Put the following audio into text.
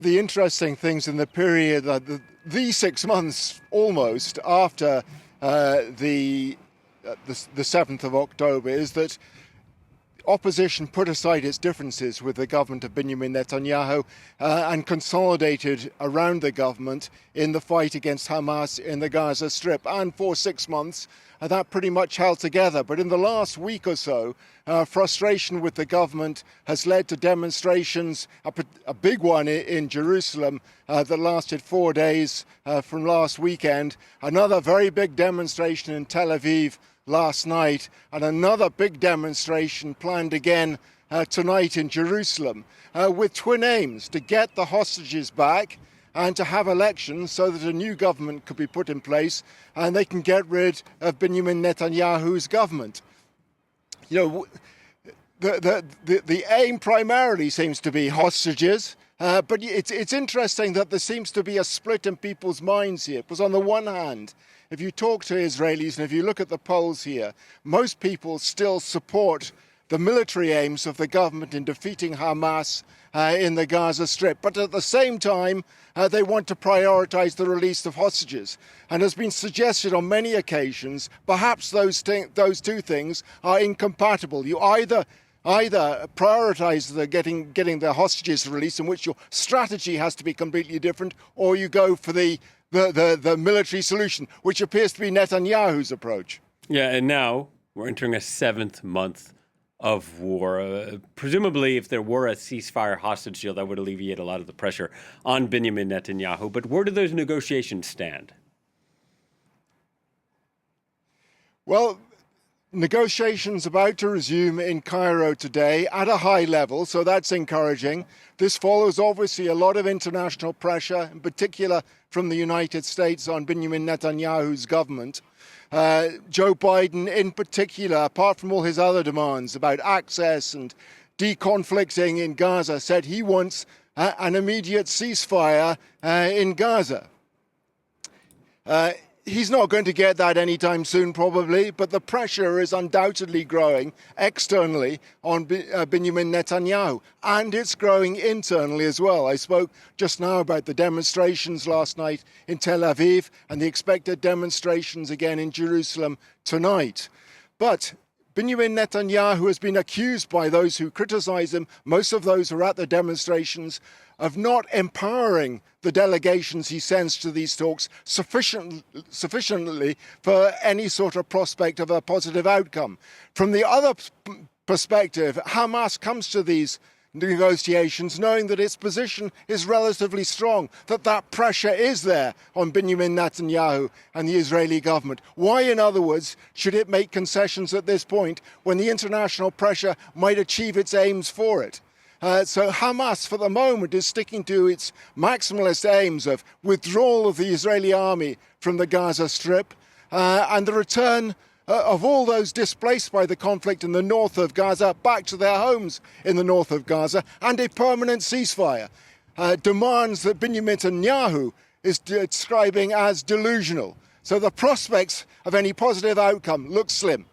the interesting things in the period, the 6 months almost after the 7th of October, is that opposition put aside its differences with the government of Benjamin Netanyahu and consolidated around the government in the fight against Hamas in the Gaza Strip. And for 6 months, that pretty much held together. But in the last week or so, frustration with the government has led to demonstrations, a big one in Jerusalem that lasted 4 days from last weekend, another very big demonstration in Tel Aviv last night, and another big demonstration planned again tonight in Jerusalem, with twin aims: to get the hostages back and to have elections so that a new government could be put in place and they can get rid of Benjamin Netanyahu's government. You know, the aim primarily seems to be hostages, but it's interesting that there seems to be a split in people's minds here. Because on the one hand, if you talk to Israelis and if you look at the polls here, most people still support the military aims of the government in defeating Hamas in the Gaza Strip. But at the same time, they want to prioritise the release of hostages. And has been suggested on many occasions, perhaps those two things are incompatible. You either prioritise getting the hostages released, in which your strategy has to be completely different, or you go for the military solution, which appears to be Netanyahu's approach. Yeah, and now we're entering a 7th month of war. Presumably, if there were a ceasefire hostage deal, that would alleviate a lot of the pressure on Benjamin Netanyahu. But where do those negotiations stand? Well, negotiations about to resume in Cairo today at a high level, so that's encouraging. This follows obviously a lot of international pressure, in particular from the United States, on Benjamin Netanyahu's government. Joe Biden in particular, apart from all his other demands about access and deconflicting in Gaza, said he wants an immediate ceasefire in Gaza. He's not going to get that anytime soon, probably, but the pressure is undoubtedly growing externally on Benjamin Netanyahu, and it's growing internally as well. I spoke just now about the demonstrations last night in Tel Aviv and the expected demonstrations again in Jerusalem tonight. But Benjamin Netanyahu has been accused by those who criticize him, most of those who are at the demonstrations, of not empowering the delegations he sends to these talks sufficiently for any sort of prospect of a positive outcome. From the other perspective, Hamas comes to these negotiations knowing that its position is relatively strong, that pressure is there on Benjamin Netanyahu and the Israeli government. Why, in other words, should it make concessions at this point when the international pressure might achieve its aims for it? So Hamas, for the moment, is sticking to its maximalist aims of withdrawal of the Israeli army from the Gaza Strip and the return of all those displaced by the conflict in the north of Gaza back to their homes in the north of Gaza, and a permanent ceasefire. Demands that Benjamin Netanyahu is describing as delusional. So the prospects of any positive outcome look slim.